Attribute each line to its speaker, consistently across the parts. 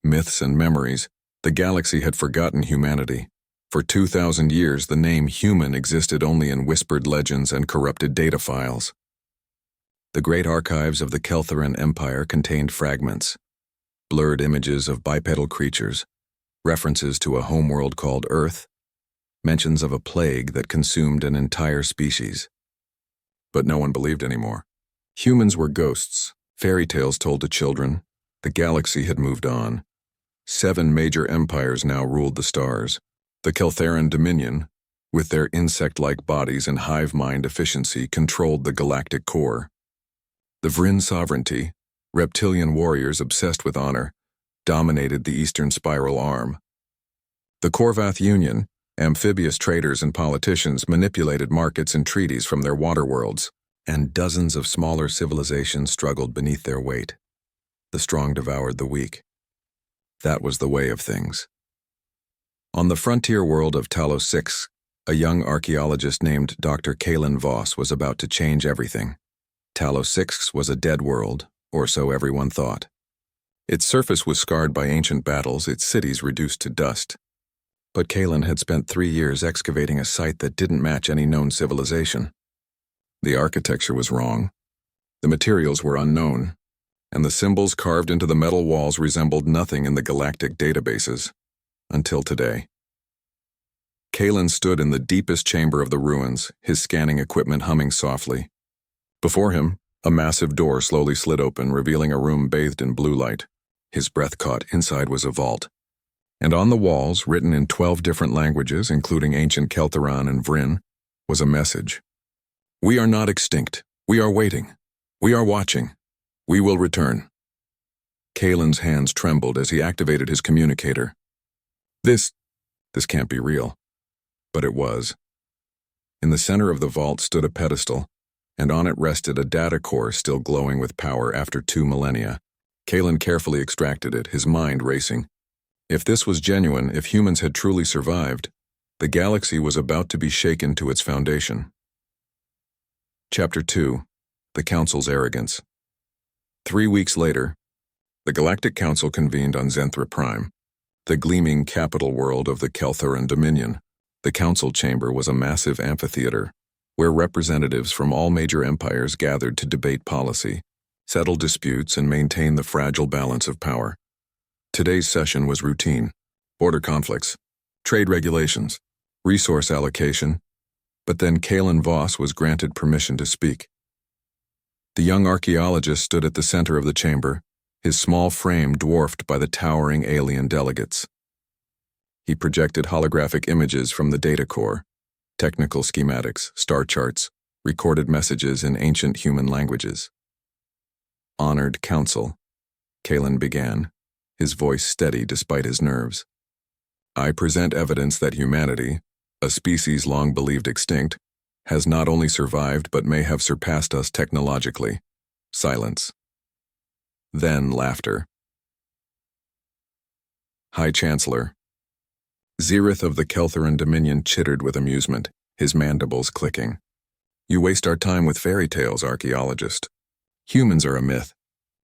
Speaker 1: myths, and memories, the galaxy had forgotten humanity. For 2,000 years, the name human existed only in whispered legends and corrupted data files. The great archives of the Keltheran Empire contained fragments, blurred images of bipedal creatures, references to a homeworld called Earth, mentions of a plague that consumed an entire species. But no one believed anymore. Humans were ghosts, fairy tales told to children. The galaxy had moved on. 7 major empires now ruled the stars. The Keltheran Dominion, with their insect-like bodies and hive mind efficiency, controlled the galactic core. The Vryn sovereignty, reptilian warriors obsessed with honor, dominated the eastern spiral arm. The Korvath Union, amphibious traders and politicians, manipulated markets and treaties from their water worlds, and dozens of smaller civilizations struggled beneath their weight. The strong devoured the weak. That was the way of things. On the frontier world of Talos 6, a young archaeologist named Dr. Kalen Voss was about to change everything. Talos 6 was a dead world, or so everyone thought. Its surface was scarred by ancient battles, its cities reduced to dust. But Kalen had spent 3 years excavating a site that didn't match any known civilization. The architecture was wrong, the materials were unknown, and the symbols carved into the metal walls resembled nothing in the galactic databases. Until today. Kalen stood in the deepest chamber of the ruins, his scanning equipment humming softly. Before him, a massive door slowly slid open, revealing a room bathed in blue light. His breath caught. Inside was a vault. And on the walls, written in 12 different languages, including ancient Keltheran and Vryn, was a message. "We are not extinct. We are waiting. We are watching. We will return." Kalen's hands trembled as he activated his communicator. This can't be real. But it was. In the center of the vault stood a pedestal, and on it rested a data core still glowing with power after 2 millennia. Kalen carefully extracted it, his mind racing. If this was genuine, if humans had truly survived, the galaxy was about to be shaken to its foundation. Chapter 2. The Council's Arrogance. 3 weeks later, the Galactic Council convened on Zenthra Prime, the gleaming capital world of the Keltheran Dominion. The council chamber was a massive amphitheater, where representatives from all major empires gathered to debate policy, settle disputes, and maintain the fragile balance of power. Today's session was routine: border conflicts, trade regulations, resource allocation, but then Kalen Voss was granted permission to speak. The young archaeologist stood at the center of the chamber, his small frame dwarfed by the towering alien delegates. He projected holographic images from the data core, technical schematics, star charts, recorded messages in ancient human languages. "Honored Council," Kalen began, his voice steady despite his nerves. "I present evidence that humanity, a species long believed extinct, has not only survived but may have surpassed us technologically." Silence. Then laughter. "High Chancellor." Xereth of the Keltheran Dominion chittered with amusement, his mandibles clicking. "You waste our time with fairy tales, archaeologist. Humans are a myth,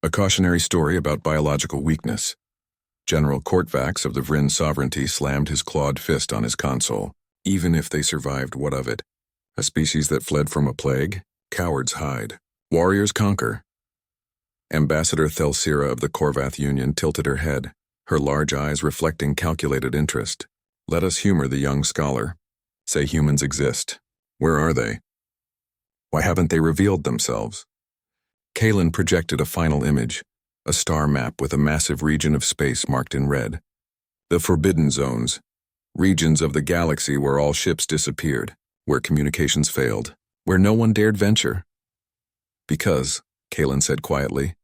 Speaker 1: a cautionary story about biological weakness." General Kortvax of the Vryn sovereignty slammed his clawed fist on his console. "Even if they survived, what of it? A species that fled from a plague? Cowards hide. Warriors conquer." Ambassador Thelsira of the Korvath Union tilted her head, her large eyes reflecting calculated interest. "Let us humor the young scholar. Say humans exist. Where are they? Why haven't they revealed themselves?" Kalen projected a final image, a star map with a massive region of space marked in red. The Forbidden Zones, regions of the galaxy where all ships disappeared, where communications failed, where no one dared venture. "Because," Kalen said quietly,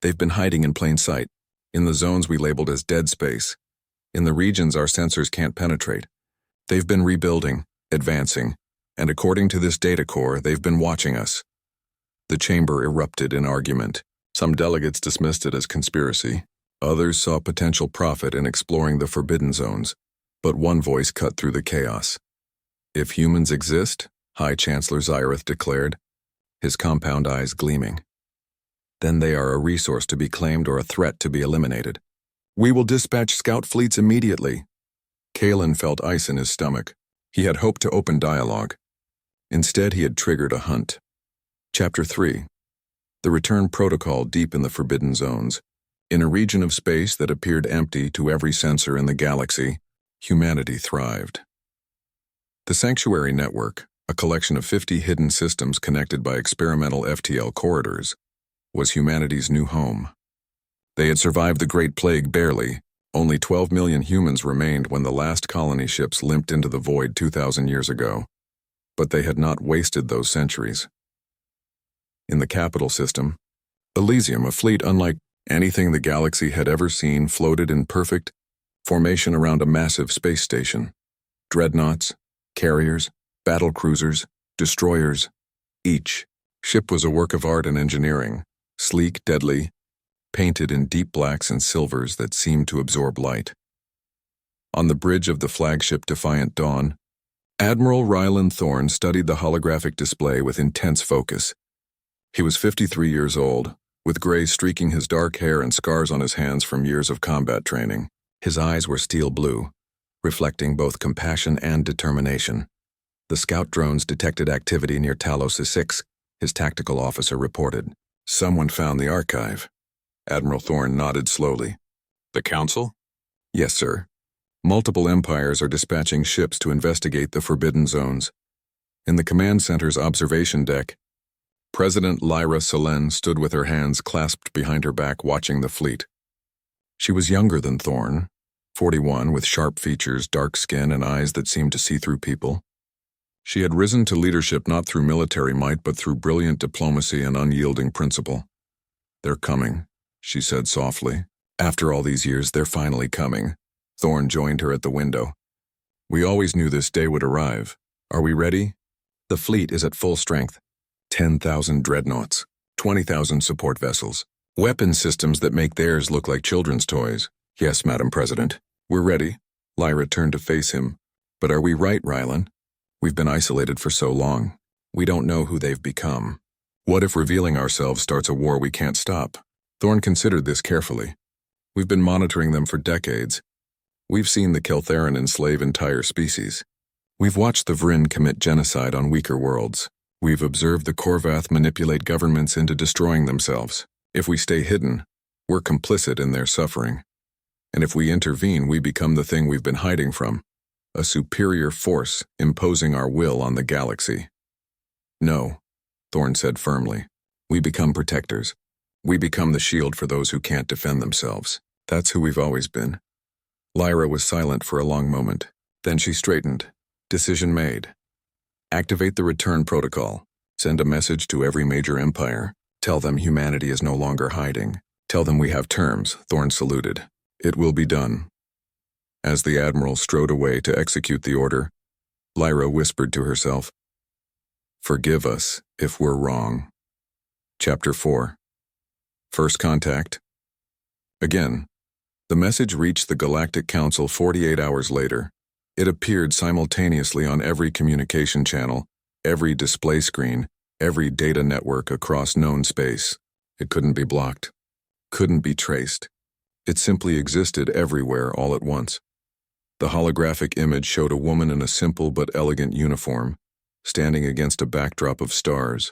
Speaker 1: "they've been hiding in plain sight, in the zones we labeled as dead space, in the regions our sensors can't penetrate. They've been rebuilding, advancing, and according to this data core, they've been watching us." The chamber erupted in argument. Some delegates dismissed it as conspiracy. Others saw potential profit in exploring the Forbidden Zones, but one voice cut through the chaos. "If humans exist," High Chancellor Xereth declared, his compound eyes gleaming, "then they are a resource to be claimed or a threat to be eliminated. We will dispatch scout fleets immediately. Kalen felt ice in his stomach. He had hoped to open dialogue. Instead, he had triggered a hunt. Chapter 3. The Return Protocol deep in the Forbidden Zones. In a region of space that appeared empty to every sensor in the galaxy, humanity thrived. The Sanctuary Network, a collection of 50 hidden systems connected by experimental FTL corridors, was humanity's new home. They had survived the Great Plague barely. Only 12 million humans remained when the last colony ships limped into the void 2,000 years ago. But they had not wasted those centuries. In the capital system, Elysium, a fleet unlike anything the galaxy had ever seen, floated in perfect formation around a massive space station. Dreadnoughts, carriers, battle cruisers, destroyers. Each ship was a work of art and engineering, sleek, deadly, painted in deep blacks and silvers that seemed to absorb light. On the bridge of the flagship Defiant Dawn, Admiral Rylan Thorne studied the holographic display with intense focus. He was 53 years old, with gray streaking his dark hair and scars on his hands from years of combat training. His eyes were steel blue, reflecting both compassion and determination. The scout drones detected activity near Talos 6, his tactical officer reported. Someone found the archive. Admiral Thorne nodded slowly. The Council? Yes, sir. Multiple empires are dispatching ships to investigate the Forbidden Zones. In the command center's observation deck, President Lyra Selene stood with her hands clasped behind her back watching the fleet. She was younger than Thorne, 41, with sharp features, dark skin, and eyes that seemed to see through people. She had risen to leadership not through military might but through brilliant diplomacy and unyielding principle. They're coming, she said softly. After all these years, they're finally coming. Thorne joined her at the window. We always knew this day would arrive. Are we ready? The fleet is at full strength. 10,000 dreadnoughts, 20,000 support vessels, weapon systems that make theirs look like children's toys. Yes, Madam President. We're ready. Lyra turned to face him. But are we right, Rylan? We've been isolated for so long. We don't know who they've become. What if revealing ourselves starts a war we can't stop? Thorne considered this carefully. We've been monitoring them for decades. We've seen the Keltheran enslave entire species. We've watched the Vryn commit genocide on weaker worlds. We've observed the Korvath manipulate governments into destroying themselves. If we stay hidden, we're complicit in their suffering. And if we intervene, we become the thing we've been hiding from, a superior force imposing our will on the galaxy. No, Thorne said firmly. We become protectors. We become the shield for those who can't defend themselves. That's who we've always been. Lyra was silent for a long moment. Then she straightened. Decision made. Activate the return protocol. Send a message to every major empire. Tell them humanity is no longer hiding. Tell them we have terms. Thorne saluted. It will be done. As the Admiral strode away to execute the order, Lyra whispered to herself, Forgive us if we're wrong. Chapter 4. First Contact. Again, the message reached the Galactic Council 48 hours later. It appeared simultaneously on every communication channel, every display screen, every data network across known space. It couldn't be blocked, couldn't be traced. It simply existed everywhere all at once. The holographic image showed a woman in a simple but elegant uniform, standing against a backdrop of stars.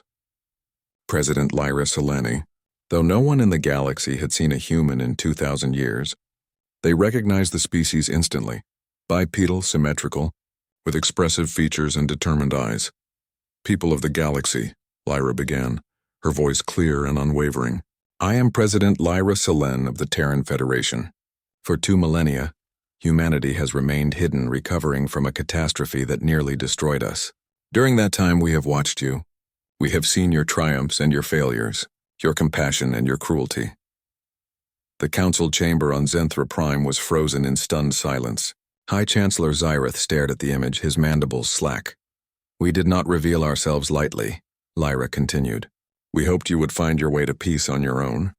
Speaker 1: President Lyra Selene. Though no one in the galaxy had seen a human in 2,000 years, they recognized the species instantly. Bipedal, symmetrical, with expressive features and determined eyes. People of the galaxy, Lyra began, her voice clear and unwavering. I am President Lyra Selene of the Terran Federation. For 2 millennia, humanity has remained hidden, recovering from a catastrophe that nearly destroyed us. During that time, we have watched you. We have seen your triumphs and your failures, your compassion and your cruelty. The council chamber on Zenthra Prime was frozen in stunned silence. High Chancellor Zyrith stared at the image, his mandibles slack. We did not reveal ourselves lightly, Lyra continued. We hoped you would find your way to peace on your own.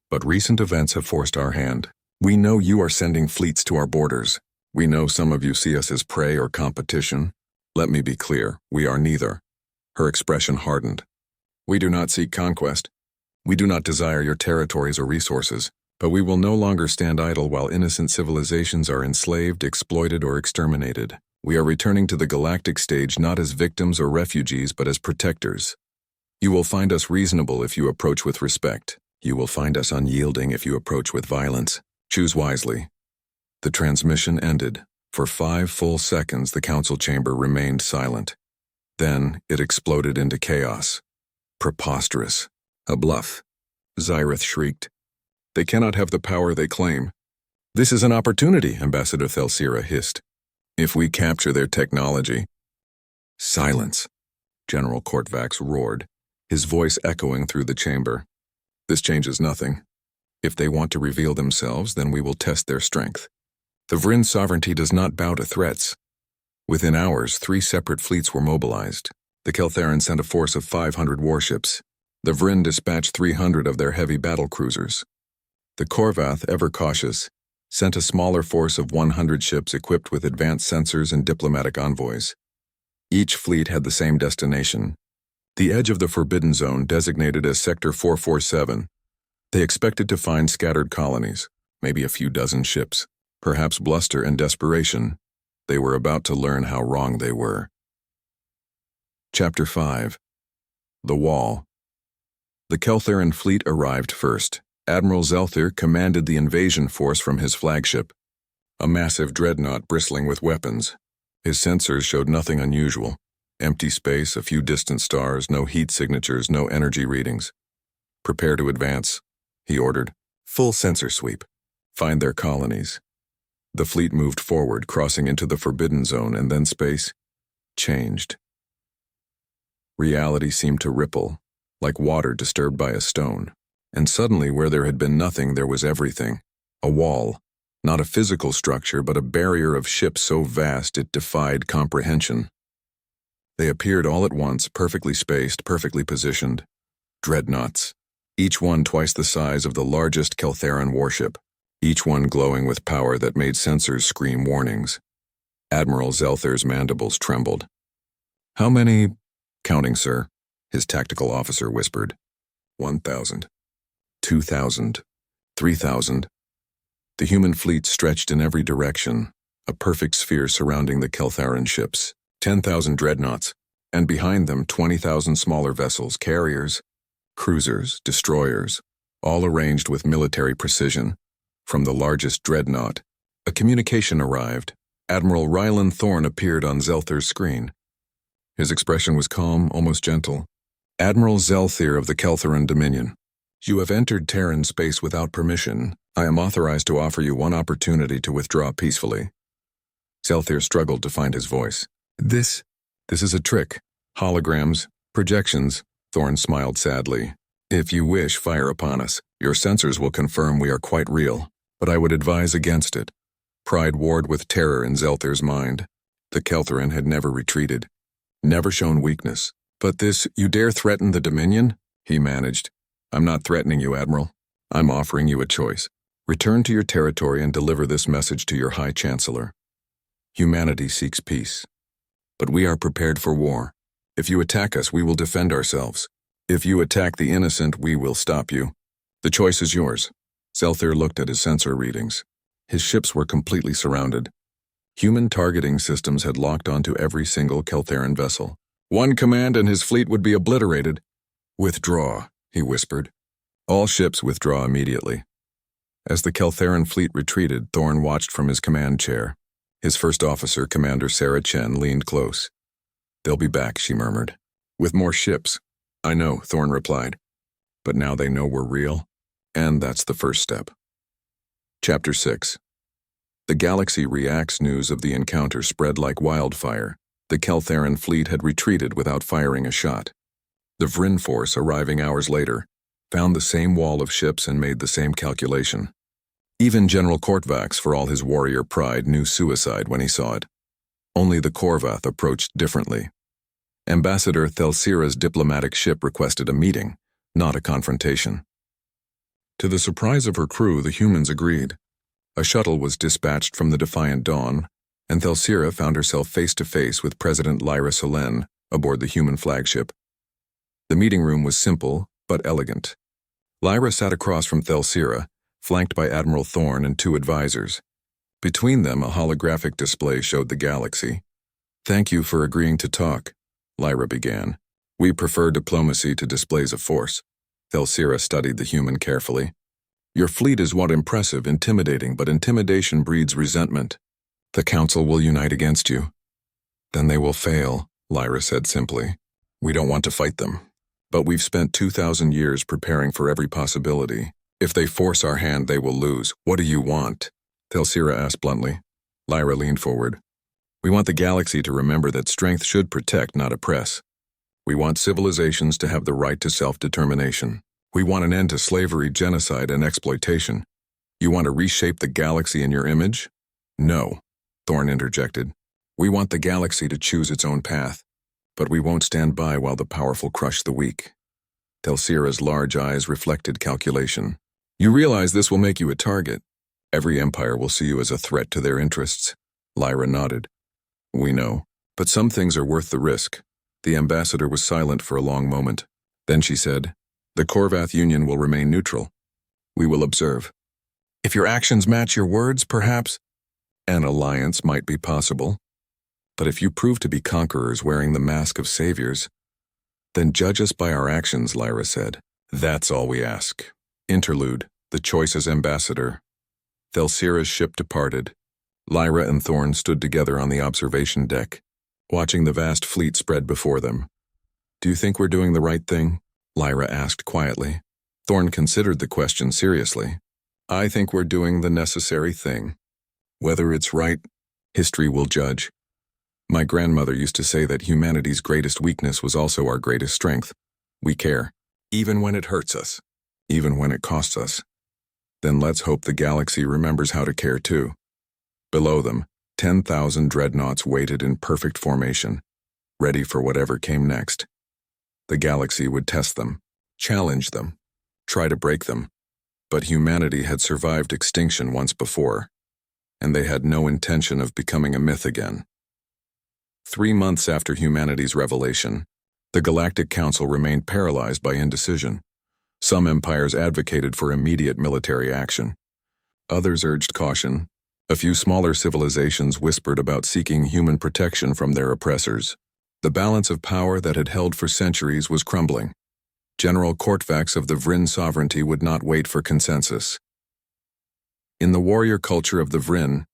Speaker 1: But recent events have forced our hand. We know you are sending fleets to our borders. We know some of you see us as prey or competition. Let me be clear, we are neither. Her expression hardened. We do not seek conquest. We do not desire your territories or resources. But we will no longer stand idle while innocent civilizations are enslaved, exploited, or exterminated. We are returning to the galactic stage not as victims or refugees, but as protectors. You will find us reasonable if you approach with respect. You will find us unyielding if you approach with violence. Choose wisely. The transmission ended. For 5 full seconds, the council chamber remained silent. Then it exploded into chaos. Preposterous. A bluff. Zyrith shrieked. They cannot have the power they claim. This is an opportunity, Ambassador Thelsira hissed. If we capture their technology. Silence. General Kortvax roared, his voice echoing through the chamber. This changes nothing. If they want to reveal themselves, then we will test their strength. The Vryn sovereignty does not bow to threats. Within hours, 3 separate fleets were mobilized. The Keltheran sent a force of 500 warships. The Vryn dispatched 300 of their heavy battle cruisers. The Korvath, ever cautious, sent a smaller force of 100 ships equipped with advanced sensors and diplomatic envoys. Each fleet had the same destination, the edge of the Forbidden Zone designated as Sector 447. They expected to find scattered colonies, maybe a few dozen ships, perhaps bluster and desperation. They were about to learn how wrong they were. Chapter 5. The Wall. The Keltheran fleet arrived first. Admiral Zelthir commanded the invasion force from his flagship, a massive dreadnought bristling with weapons. His sensors showed nothing unusual. Empty space, a few distant stars, no heat signatures, no energy readings. Prepare to advance, he ordered. Full sensor sweep. Find their colonies. The fleet moved forward, crossing into the Forbidden Zone, and then space changed. Reality seemed to ripple, like water disturbed by a stone. And suddenly, where there had been nothing, there was everything. A wall, not a physical structure, but a barrier of ships so vast it defied comprehension. They appeared all at once, perfectly spaced, perfectly positioned. Dreadnoughts, each one twice the size of the largest Keltheran warship, each one glowing with power that made sensors scream warnings. Admiral Zelthir's mandibles trembled. How many? Counting, sir, his tactical officer whispered. 1,000. 2,000, 3,000. The human fleet stretched in every direction, a perfect sphere surrounding the Keltheran ships. 10,000 dreadnoughts, and behind them 20,000 smaller vessels, carriers, cruisers, destroyers, all arranged with military precision. From the largest dreadnought, a communication arrived. Admiral Rylan Thorne appeared on Zelthir's screen. His expression was calm, almost gentle. Admiral Zelthir of the Keltheran Dominion. You have entered Terran space without permission. I am authorized to offer you one opportunity to withdraw peacefully. Zelthir struggled to find his voice. This is a trick. Holograms, projections, Thorne smiled sadly. If you wish, fire upon us. Your sensors will confirm we are quite real, but I would advise against it. Pride warred with terror in Zelthir's mind. The Keltheran had never retreated, never shown weakness. But this, you dare threaten the Dominion? He managed. I'm not threatening you, Admiral. I'm offering you a choice. Return to your territory and deliver this message to your High Chancellor. Humanity seeks peace. But we are prepared for war. If you attack us, we will defend ourselves. If you attack the innocent, we will stop you. The choice is yours. Zelthir looked at his sensor readings. His ships were completely surrounded. Human targeting systems had locked onto every single Keltheran vessel. One command and his fleet would be obliterated. Withdraw, he whispered. All ships withdraw immediately. As the Keltheran fleet retreated, Thorne watched from his command chair. His first officer, Commander Sarah Chen, leaned close. They'll be back, she murmured. With more ships. I know, Thorne replied. But now they know we're real, and that's the first step. Chapter 6. The galaxy reacts. News of the encounter spread like wildfire. The Keltheran fleet had retreated without firing a shot. The Vryn force, arriving hours later, found the same wall of ships and made the same calculation. Even General Kortvax, for all his warrior pride, knew suicide when he saw it. Only the Korvath approached differently. Ambassador Thelsira's diplomatic ship requested a meeting, not a confrontation. To the surprise of her crew, the humans agreed. A shuttle was dispatched from the Defiant Dawn, and Thelsira found herself face-to-face with President Lyra Solen aboard the human flagship. The meeting room was simple, but elegant. Lyra sat across from Thelsira, flanked by Admiral Thorne and 2 advisors. Between them, a holographic display showed the galaxy. "Thank you for agreeing to talk," Lyra began. "We prefer diplomacy to displays of force." Thelsira studied the human carefully. "Your fleet is what impressive, intimidating, but intimidation breeds resentment. The Council will unite against you." "Then they will fail," Lyra said simply. "We don't want to fight them. But we've spent 2,000 years preparing for every possibility. If they force our hand, they will lose. What do you want?" Thelsira asked bluntly. Lyra leaned forward. "We want the galaxy to remember that strength should protect, not oppress. We want civilizations to have the right to self-determination. We want an end to slavery, genocide, and exploitation. You want to reshape the galaxy in your image?" "No," Thorne interjected. "We want the galaxy to choose its own path, but we won't stand by while the powerful crush the weak." Thelsira's large eyes reflected calculation. "You realize this will make you a target. Every empire will see you as a threat to their interests." Lyra nodded. "We know, but some things are worth the risk." The ambassador was silent for a long moment. Then she said, "The Korvath Union will remain neutral. We will observe. If your actions match your words, perhaps an alliance might be possible. But if you prove to be conquerors wearing the mask of saviors, then judge us by our actions," Lyra said. "That's all we ask." Interlude, the choice as ambassador. Thelsira's ship departed. Lyra and Thorne stood together on the observation deck, watching the vast fleet spread before them. "Do you think we're doing the right thing?" Lyra asked quietly. Thorne considered the question seriously. "I think we're doing the necessary thing. Whether it's right, history will judge. My grandmother used to say that humanity's greatest weakness was also our greatest strength. We care, even when it hurts us, even when it costs us. Then let's hope the galaxy remembers how to care too." Below them, 10,000 dreadnoughts waited in perfect formation, ready for whatever came next. The galaxy would test them, challenge them, try to break them. But humanity had survived extinction once before, and they had no intention of becoming a myth again. 3 months after humanity's revelation, the Galactic Council remained paralyzed by indecision. Some empires advocated for immediate military action. Others urged caution. A few smaller civilizations whispered about seeking human protection from their oppressors. The balance of power that had held for centuries was crumbling. General Kortvax of the Vryn sovereignty would not wait for consensus. In the warrior culture of the Vryn,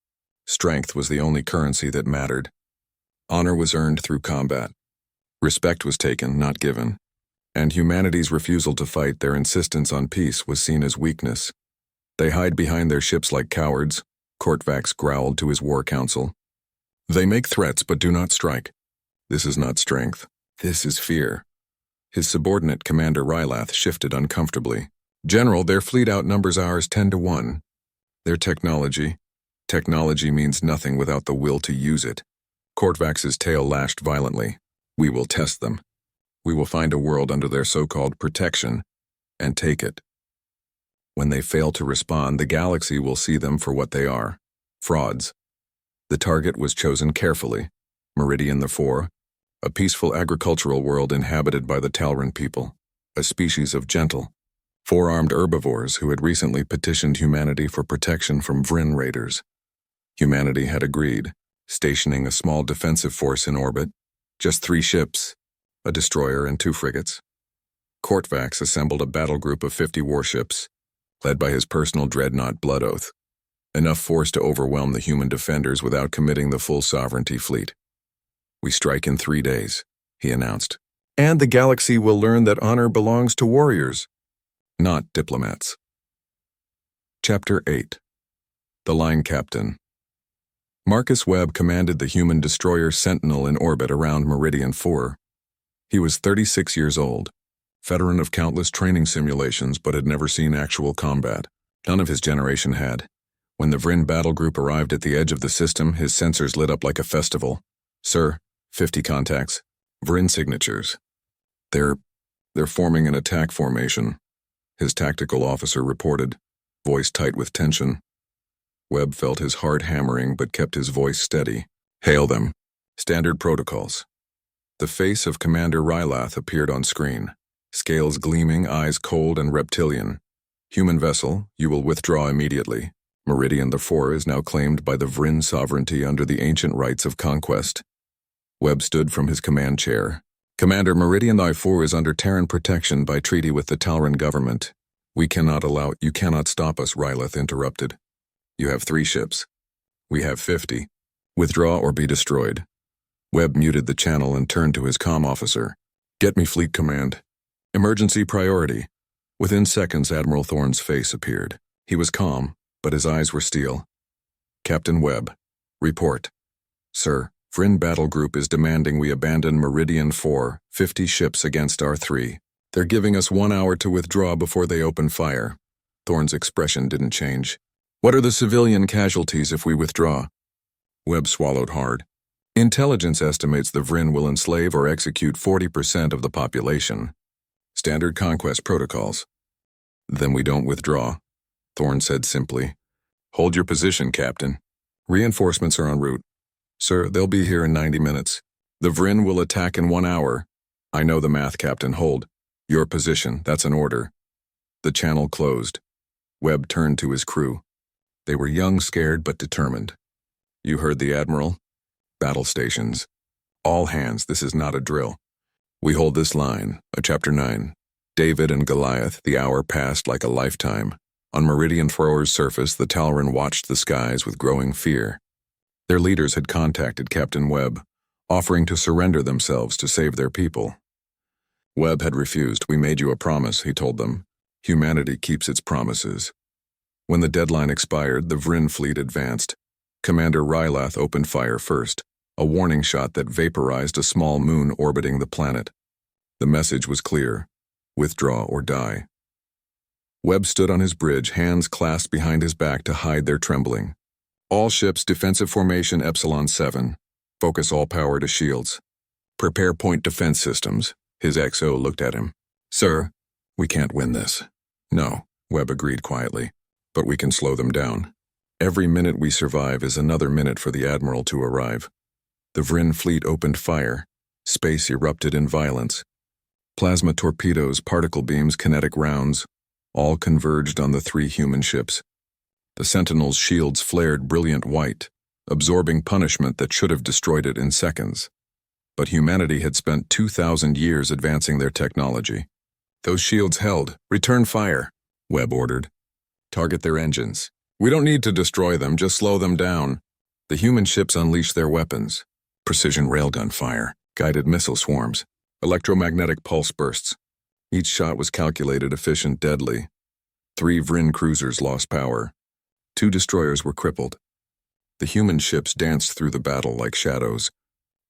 Speaker 1: strength was the only currency that mattered. Honor was earned through combat. Respect was taken, not given. And humanity's refusal to fight, their insistence on peace, was seen as weakness. "They hide behind their ships like cowards," Kortvax growled to his war council. "They make threats but do not strike. This is not strength. This is fear." His subordinate, Commander Rylath, shifted uncomfortably. "General, their fleet outnumbers ours 10 to 1. Their technology means nothing without the will to use it." Kortvax's tail lashed violently. "We will test them. We will find a world under their so-called protection and take it. When they fail to respond, the galaxy will see them for what they are, frauds." The target was chosen carefully. Meridian IV, a peaceful agricultural world inhabited by the Talran people, a species of gentle, 4-armed herbivores who had recently petitioned humanity for protection from Vryn raiders. Humanity had agreed, stationing a small defensive force in orbit, just 3 ships, a destroyer and 2 frigates. Kortvax assembled a battle group of 50 warships, led by his personal dreadnought Blood Oath, enough force to overwhelm the human defenders without committing the full sovereignty fleet. "We strike in 3 days," he announced. "And the galaxy will learn that honor belongs to warriors, not diplomats." Chapter 8. The Line Captain. Marcus Webb commanded the human destroyer Sentinel in orbit around Meridian IV. He was 36 years old, veteran of countless training simulations, but had never seen actual combat. None of his generation had. When the Vryn battle group arrived at the edge of the system, his sensors lit up like a festival. "Sir, 50 contacts. Vryn signatures. They're forming an attack formation," his tactical officer reported, voice tight with tension. Webb felt his heart hammering but kept his voice steady. "Hail them. Standard protocols." The face of Commander Rylath appeared on screen, scales gleaming, eyes cold and reptilian. Human vessel, you will withdraw immediately. Meridian the 4 is now claimed by the Vryn sovereignty under the ancient rites of conquest. Webb stood from his command chair. Commander, Meridian the 4 is under Terran protection by treaty with the Talran government. We cannot allow— You cannot stop us, Ryleth interrupted. You have 3 ships. We have 50. Withdraw or be destroyed. Webb muted the channel and turned to his comm officer. Get me fleet command. Emergency priority. Within seconds, Admiral Thorne's face appeared. He was calm, but his eyes were steel. Captain Webb, report. Sir, Vryn Battle Group is demanding we abandon Meridian 4, 50 ships against our 3. They're giving us 1 hour to withdraw before they open fire. Thorne's expression didn't change. What are the civilian casualties if we withdraw? Webb swallowed hard. Intelligence estimates the Vryn will enslave or execute 40% of the population. Standard conquest protocols. Then we don't withdraw, Thorne said simply. Hold your position, Captain. Reinforcements are en route. Sir, they'll be here in 90 minutes. The Vryn will attack in 1 hour. I know the math, Captain. Hold. Your position, that's an order. The channel closed. Webb turned to his crew. They were young, scared, but determined. You heard the Admiral? Battle stations. All hands, this is not a drill. We hold this line, a Chapter 9. David and Goliath, the hour passed like a lifetime. On Meridian 4's surface, the Talran watched the skies with growing fear. Their leaders had contacted Captain Webb, offering to surrender themselves to save their people. Webb had refused. We made you a promise, he told them. Humanity keeps its promises. When the deadline expired, the Vryn fleet advanced. Commander Ryleth opened fire first, a warning shot that vaporized a small moon orbiting the planet. The message was clear: withdraw or die. Webb stood on his bridge, hands clasped behind his back to hide their trembling. All ships, defensive formation Epsilon 7. Focus all power to shields. Prepare point defense systems. His XO looked at him. Sir, we can't win this. No, Webb agreed quietly, but we can slow them down. Every minute we survive is another minute for the Admiral to arrive. The Vryn fleet opened fire. Space erupted in violence. Plasma torpedoes, particle beams, kinetic rounds, all converged on the 3 human ships. The Sentinel's shields flared brilliant white, absorbing punishment that should have destroyed it in seconds. But humanity had spent 2,000 years advancing their technology. Those shields held. Return fire, Webb ordered. Target their engines. We don't need to destroy them, just slow them down. The human ships unleashed their weapons. Precision railgun fire, guided missile swarms, electromagnetic pulse bursts. Each shot was calculated, efficient, deadly. 3 Vryn cruisers lost power. 2 destroyers were crippled. The human ships danced through the battle like shadows,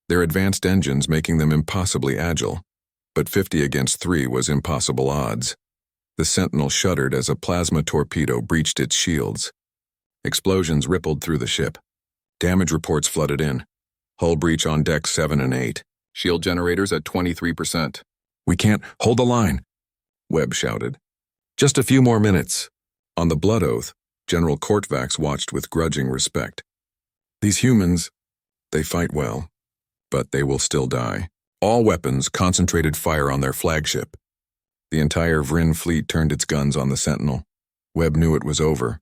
Speaker 1: their advanced engines making them impossibly agile. But 50 against 3 was impossible odds. The Sentinel shuddered as a plasma torpedo breached its shields. Explosions rippled through the ship. Damage reports flooded in. Hull breach on decks 7 and 8. Shield generators at 23%. We can't— Hold the line, Webb shouted. Just a few more minutes. On the blood oath, General Kortvax watched with grudging respect. These humans, they fight well, but they will still die. All weapons concentrated fire on their flagship. The entire Vryn fleet turned its guns on the Sentinel. Webb knew it was over.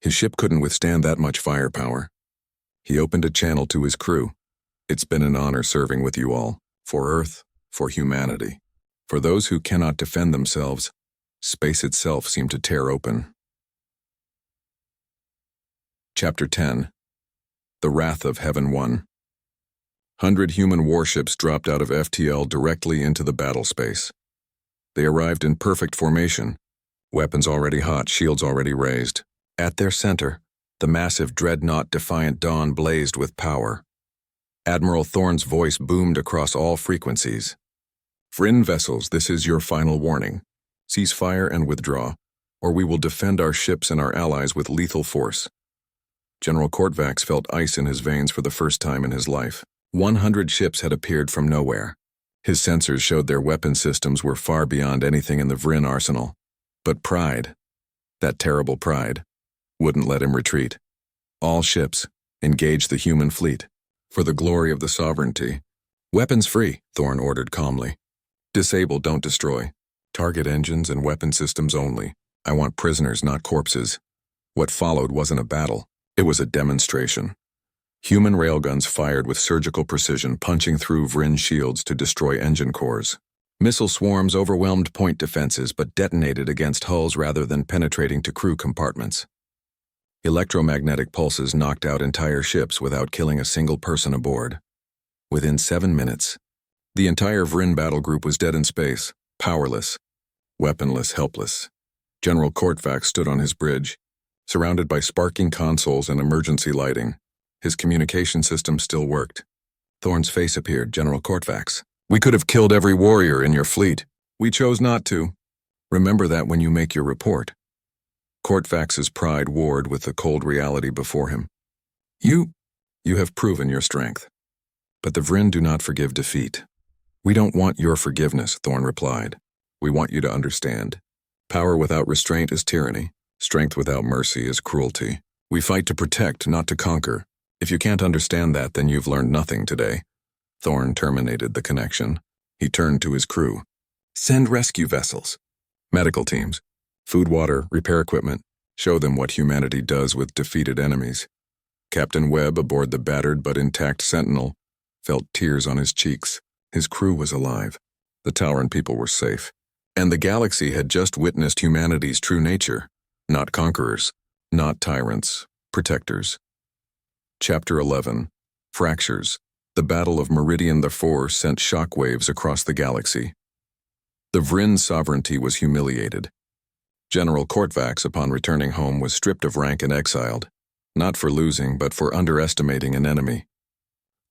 Speaker 1: His ship couldn't withstand that much firepower. He opened a channel to his crew. It's been an honor serving with you all, for Earth, for humanity. For those who cannot defend themselves, space itself seemed to tear open. Chapter 10. The Wrath of Heaven 1. 100 human warships dropped out of FTL directly into the battle space. They arrived in perfect formation, weapons already hot, shields already raised. At their center, the massive Dreadnought Defiant Dawn blazed with power. Admiral Thorne's voice boomed across all frequencies. Vryn vessels, this is your final warning. Cease fire and withdraw, or we will defend our ships and our allies with lethal force. General Kortvax felt ice in his veins for the first time in his life. 100 ships had appeared from nowhere. His sensors showed their weapon systems were far beyond anything in the Vryn arsenal. But pride, that terrible pride, wouldn't let him retreat. All ships, engage the human fleet. For the glory of the sovereignty. Weapons free, Thorne ordered calmly. Disable, don't destroy. Target engines and weapon systems only. I want prisoners, not corpses. What followed wasn't a battle. It was a demonstration. Human railguns fired with surgical precision, punching through Vryn shields to destroy engine cores. Missile swarms overwhelmed point defenses but detonated against hulls rather than penetrating to crew compartments. Electromagnetic pulses knocked out entire ships without killing a single person aboard. Within 7 minutes, the entire Vryn battle group was dead in space, powerless, weaponless, helpless. General Kortvax stood on his bridge, surrounded by sparking consoles and emergency lighting. His communication system still worked. Thorn's face appeared. General Kortvax, we could have killed every warrior in your fleet. We chose not to. Remember that when you make your report. Kortvax's pride warred with the cold reality before him. You have proven your strength. But the Vryn do not forgive defeat. We don't want your forgiveness, Thorn replied. We want you to understand. Power without restraint is tyranny. Strength without mercy is cruelty. We fight to protect, not to conquer. If you can't understand that, then you've learned nothing today. Thorn terminated the connection. He turned to his crew. Send rescue vessels. Medical teams. Food, water, repair equipment. Show them what humanity does with defeated enemies. Captain Webb, aboard the battered but intact Sentinel, felt tears on his cheeks. His crew was alive. The Tauran people were safe. And the galaxy had just witnessed humanity's true nature. Not conquerors, not tyrants, protectors. Chapter 11. Fractures. The Battle of Meridian IV sent shockwaves across the galaxy. The Vryn sovereignty was humiliated. General Kortvax, upon returning home, was stripped of rank and exiled, not for losing, but for underestimating an enemy.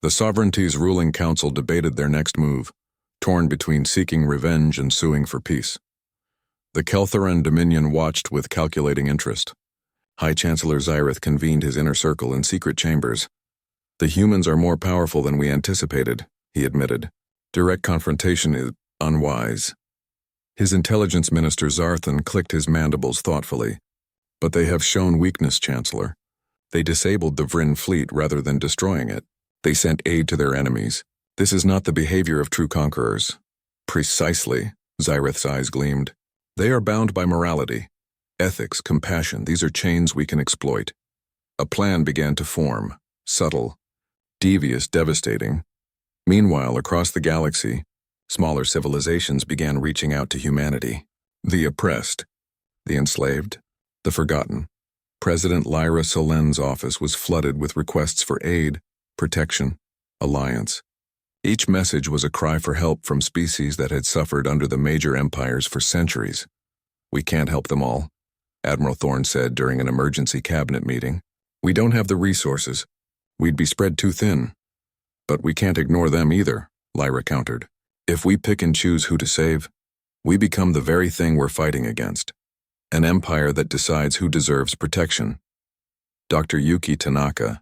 Speaker 1: The sovereignty's ruling council debated their next move, torn between seeking revenge and suing for peace. The Keltharan Dominion watched with calculating interest. High Chancellor Zyrith convened his inner circle in secret chambers. The humans are more powerful than we anticipated, he admitted. Direct confrontation is unwise. His intelligence minister Zarthan clicked his mandibles thoughtfully. But they have shown weakness, Chancellor. They disabled the Vryn fleet rather than destroying it. They sent aid to their enemies. This is not the behavior of true conquerors. Precisely, Zyrith's eyes gleamed. They are bound by morality, ethics, compassion. These are chains we can exploit. A plan began to form, subtle, devious, devastating. Meanwhile, across the galaxy, smaller civilizations began reaching out to humanity. The oppressed, the enslaved, the forgotten. President Lyra Solen's office was flooded with requests for aid, protection, alliance. Each message was a cry for help from species that had suffered under the major empires for centuries. We can't help them all, Admiral Thorn said during an emergency cabinet meeting. We don't have the resources. We'd be spread too thin. But we can't ignore them either, Lyra countered. If we pick and choose who to save, we become the very thing we're fighting against. An empire that decides who deserves protection. Dr. Yuki Tanaka,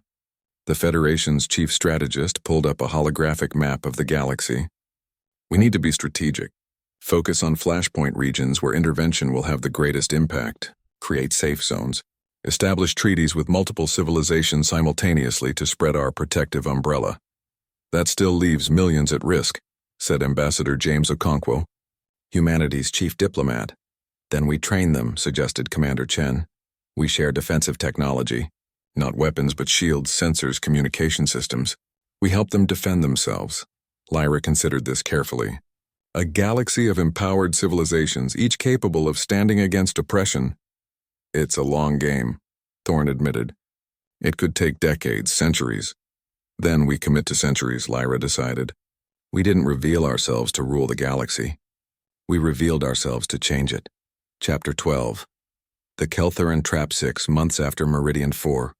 Speaker 1: the Federation's chief strategist, pulled up a holographic map of the galaxy. We need to be strategic. Focus on flashpoint regions where intervention will have the greatest impact. Create safe zones. Establish treaties with multiple civilizations simultaneously to spread our protective umbrella. That still leaves millions at risk, said Ambassador James Okonkwo, humanity's chief diplomat. Then we train them, suggested Commander Chen. We share defensive technology. Not weapons, but shields, sensors, communication systems. We help them defend themselves. Lyra considered this carefully. A galaxy of empowered civilizations, each capable of standing against oppression. It's a long game, Thorn admitted. It could take decades, centuries. Then we commit to centuries, Lyra decided. We didn't reveal ourselves to rule the galaxy. We revealed ourselves to change it. Chapter 12. The Keltharan Trap 6 months after Meridian 4.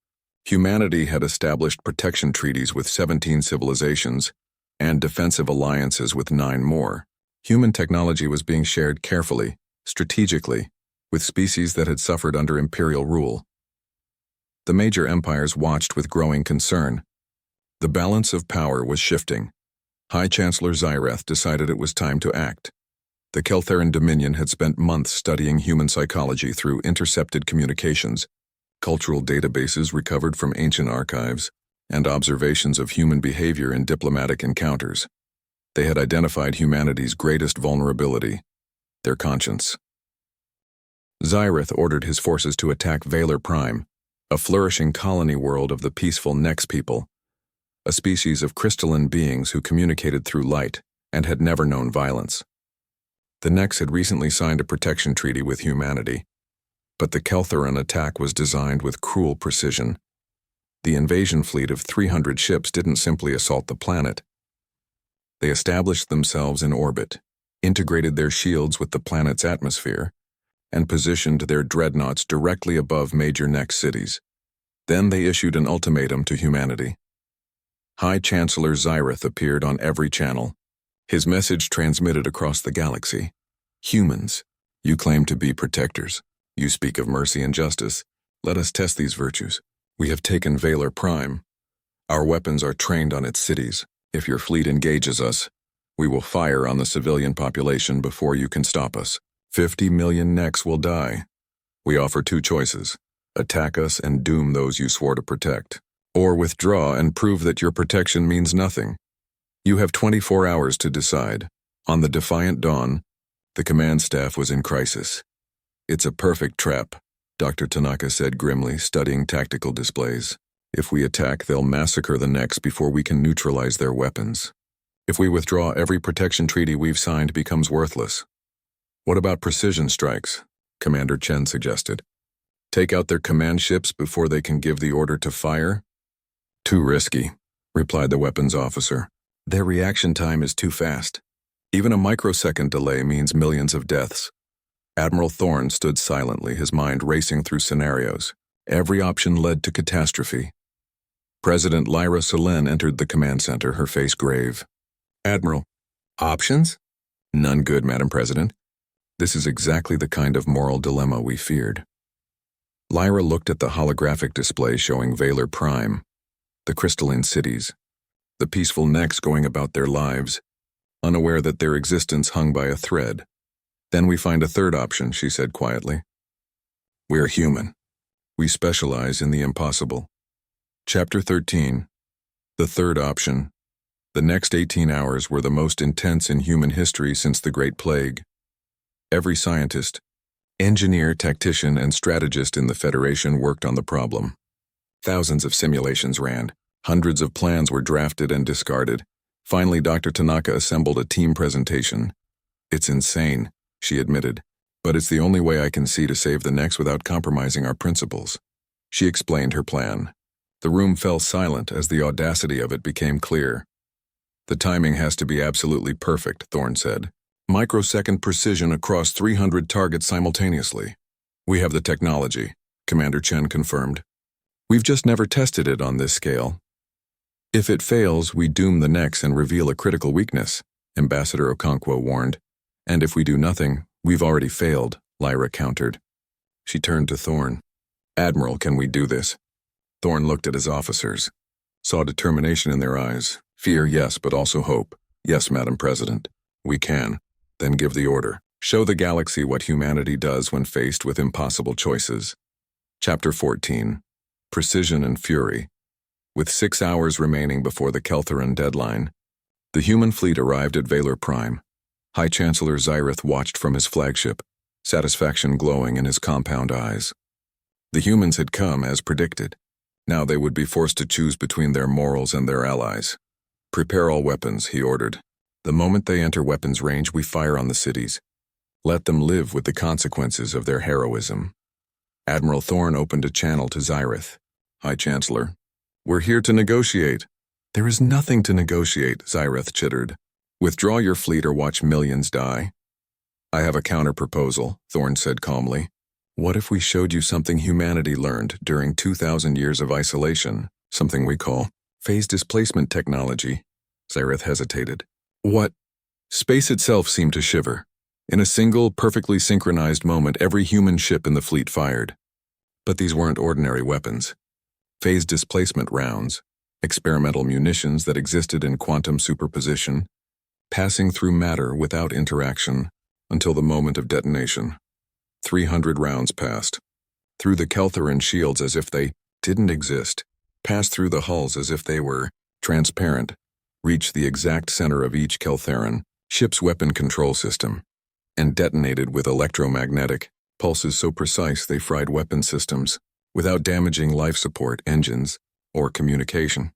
Speaker 1: Humanity had established protection treaties with 17 civilizations and defensive alliances with 9 more. Human technology was being shared carefully, strategically, with species that had suffered under imperial rule. The major empires watched with growing concern. The balance of power was shifting. High Chancellor Zyrith decided it was time to act. The Keltharan Dominion had spent months studying human psychology through intercepted communications, cultural databases recovered from ancient archives, and observations of human behavior in diplomatic encounters. They had identified humanity's greatest vulnerability, their conscience. Xyrith ordered his forces to attack Valor Prime, a flourishing colony world of the peaceful Nex people, a species of crystalline beings who communicated through light and had never known violence. The Nex had recently signed a protection treaty with humanity, but the Keltheran attack was designed with cruel precision. The invasion fleet of 300 ships didn't simply assault the planet. They established themselves in orbit, integrated their shields with the planet's atmosphere, and positioned their dreadnoughts directly above major Nex cities. Then they issued an ultimatum to humanity. High Chancellor Xyrith appeared on every channel. His message transmitted across the galaxy. Humans, you claim to be protectors. You speak of mercy and justice. Let us test these virtues. We have taken Valor Prime. Our weapons are trained on its cities. If your fleet engages us, we will fire on the civilian population before you can stop us. 50 million Nex will die. We offer two choices: attack us and doom those you swore to protect, or withdraw and prove that your protection means nothing. You have 24 hours to decide. On the defiant dawn, the command staff was in crisis. It's a perfect trap, Dr. Tanaka said grimly, studying tactical displays. If we attack, they'll massacre the Nex before we can neutralize their weapons. If we withdraw, every protection treaty we've signed becomes worthless. What about precision strikes? Commander Chen suggested. Take out their command ships before they can give the order to fire? Too risky, replied the weapons officer. Their reaction time is too fast. Even a microsecond delay means millions of deaths. Admiral Thorne stood silently, his mind racing through scenarios. Every option led to catastrophe. President Lyra Selene entered the command center, her face grave. Admiral, options? None good, Madam President. This is exactly the kind of moral dilemma we feared. Lyra looked at the holographic display showing Valor Prime, the crystalline cities, the peaceful Nex going about their lives, unaware that their existence hung by a thread. Then we find a third option, she said quietly. We're human. We specialize in the impossible. Chapter 13. The third option. The next 18 hours were the most intense in human history since the Great Plague. Every scientist, engineer, tactician, and strategist in the Federation worked on the problem. Thousands of simulations ran. Hundreds of plans were drafted and discarded. Finally, Dr. Tanaka assembled a team presentation. It's insane, she admitted, but it's the only way I can see to save the Nex without compromising our principles. She explained her plan. The room fell silent as the audacity of it became clear. The timing has to be absolutely perfect, Thorne said. Microsecond precision across 300 targets simultaneously. We have the technology, Commander Chen confirmed. We've just never tested it on this scale. If it fails, we doom the Nex and reveal a critical weakness, Ambassador Okonkwo warned. And if we do nothing, we've already failed, Lyra countered. She turned to Thorne. Admiral, can we do this? Thorne looked at his officers, saw determination in their eyes. Fear, yes, but also hope. Yes, Madam President. We can. Then give the order. Show the galaxy what humanity does when faced with impossible choices. Chapter 14. Precision and Fury. With 6 hours remaining before the Keltheran deadline, the human fleet arrived at Valor Prime. High Chancellor Xyrith watched from his flagship, satisfaction glowing in his compound eyes. The humans had come as predicted. Now they would be forced to choose between their morals and their allies. Prepare all weapons, he ordered. The moment they enter weapons range, we fire on the cities. Let them live with the consequences of their heroism. Admiral Thorne opened a channel to Xyrith. High Chancellor, we're here to negotiate. There is nothing to negotiate, Xyrith chittered. Withdraw your fleet or watch millions die. I have a counter-proposal, Thorne said calmly. What if we showed you something humanity learned during 2,000 years of isolation, something we call phase displacement technology? Xyrith hesitated. What? Space itself seemed to shiver. In a single, perfectly synchronized moment, every human ship in the fleet fired. But these weren't ordinary weapons. Phase displacement rounds, experimental munitions that existed in quantum superposition, passing through matter without interaction until the moment of detonation. 300 rounds passed. Through the Keltheran shields as if they didn't exist, passed through the hulls as if they were transparent, reached the exact center of each Keltheran ship's weapon control system, and detonated with electromagnetic, pulses so precise they fried weapon systems, without damaging life support, engines, or communication.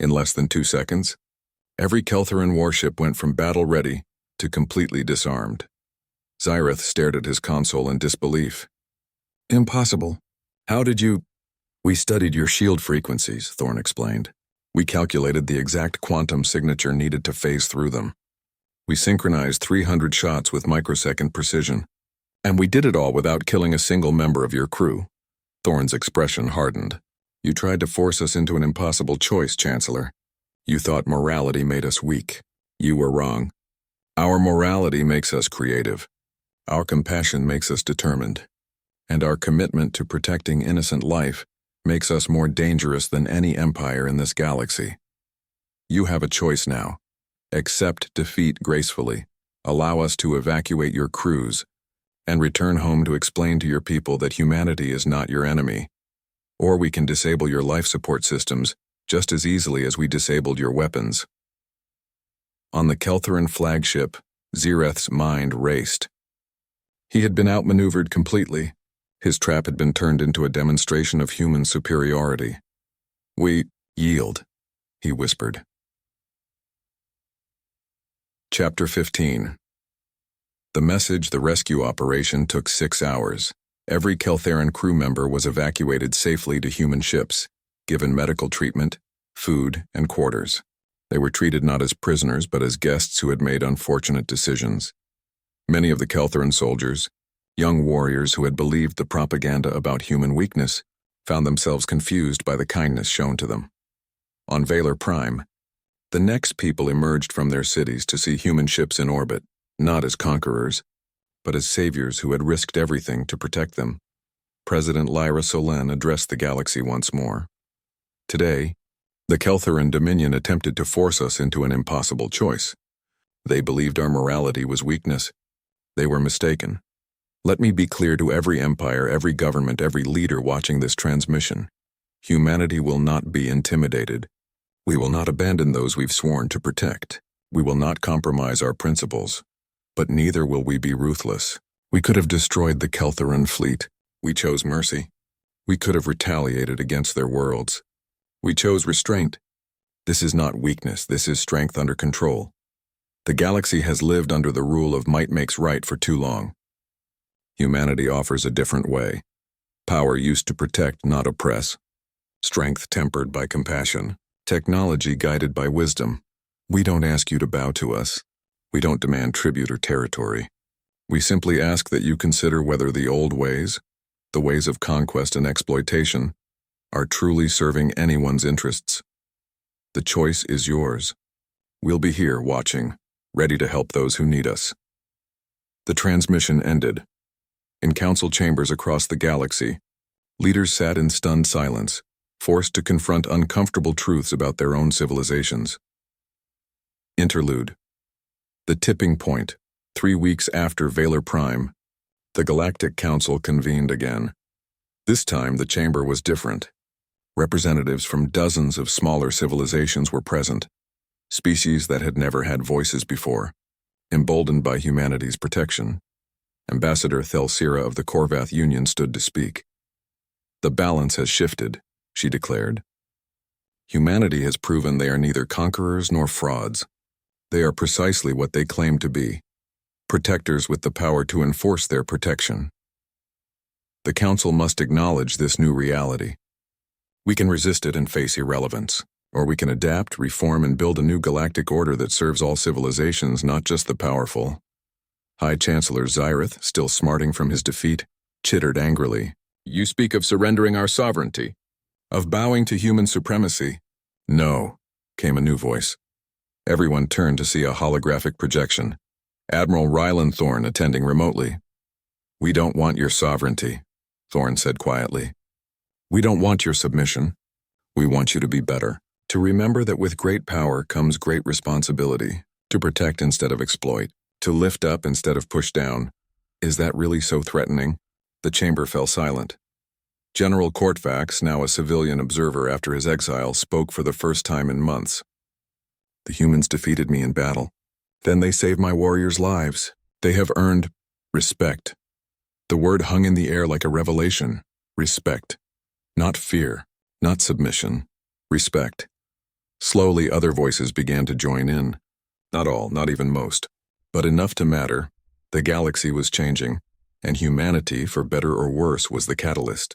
Speaker 1: In less than 2 seconds, every Keltheran warship went from battle-ready to completely disarmed. Xyrith stared at his console in disbelief. Impossible. How did you— We studied your shield frequencies, Thorn explained. We calculated the exact quantum signature needed to phase through them. We synchronized 300 shots with microsecond precision. And we did it all without killing a single member of your crew. Thorn's expression hardened. You tried to force us into an impossible choice, Chancellor. You thought morality made us weak. You were wrong. Our morality makes us creative. Our compassion makes us determined. And our commitment to protecting innocent life makes us more dangerous than any empire in this galaxy. You have a choice now. Accept defeat gracefully, allow us to evacuate your crews, and return home to explain to your people that humanity is not your enemy. Or we can disable your life support systems just as easily as we disabled your weapons. On the Keltheran flagship, Xyrith's mind raced. He had been outmaneuvered completely. His trap had been turned into a demonstration of human superiority. We yield, he whispered. Chapter 15. The message, the rescue operation, took 6 hours. Every Keltheran crew member was evacuated safely to human ships, given medical treatment, food, and quarters. They were treated not as prisoners but as guests who had made unfortunate decisions. Many of the Keltheran soldiers, young warriors who had believed the propaganda about human weakness, found themselves confused by the kindness shown to them. On Valor Prime, the next people emerged from their cities to see human ships in orbit, not as conquerors, but as saviors who had risked everything to protect them. President Lyra Solen addressed the galaxy once more. Today, the Keltheran Dominion attempted to force us into an impossible choice. They believed our morality was weakness. They were mistaken. Let me be clear to every empire, every government, every leader watching this transmission. Humanity will not be intimidated. We will not abandon those we've sworn to protect. We will not compromise our principles. But neither will we be ruthless. We could have destroyed the Keltheran fleet. We chose mercy. We could have retaliated against their worlds. We chose restraint. This is not weakness, this is strength under control. The galaxy has lived under the rule of might makes right for too long. Humanity offers a different way. Power used to protect, not oppress. Strength tempered by compassion. Technology guided by wisdom. We don't ask you to bow to us. We don't demand tribute or territory. We simply ask that you consider whether the old ways, the ways of conquest and exploitation, are truly serving anyone's interests. The choice is yours. We'll be here watching, ready to help those who need us. The transmission ended. In council chambers across the galaxy, leaders sat in stunned silence, forced to confront uncomfortable truths about their own civilizations. Interlude. The tipping point. 3 weeks after Valor Prime, the Galactic Council convened again. This time the chamber was different. Representatives from dozens of smaller civilizations were present, species that had never had voices before, emboldened by humanity's protection. Ambassador Thelsira of the Korvath Union stood to speak. The balance has shifted, she declared. Humanity has proven they are neither conquerors nor frauds. They are precisely what they claim to be, protectors with the power to enforce their protection. The Council must acknowledge this new reality. We can resist it and face irrelevance, or we can adapt, reform, and build a new galactic order that serves all civilizations, not just the powerful. High Chancellor Xyrith, still smarting from his defeat, chittered angrily. You speak of surrendering our sovereignty, of bowing to human supremacy. No, came a new voice. Everyone turned to see a holographic projection. Admiral Rylan Thorn attending remotely. We don't want your sovereignty, Thorn said quietly. We don't want your submission. We want you to be better, to remember that with great power comes great responsibility, to protect instead of exploit, to lift up instead of push down. Is that really so threatening? The chamber fell silent. General Courtfax, now a civilian observer after his exile, spoke for the first time in months. The humans defeated me in battle. Then they saved my warriors' lives. They have earned respect. The The word hung in the air like a revelation. Respect. Not fear, not submission. Respect. Slowly, other voices began to join in. Not all, not even most, but enough to matter. The galaxy was changing, and humanity, for better or worse, was the catalyst.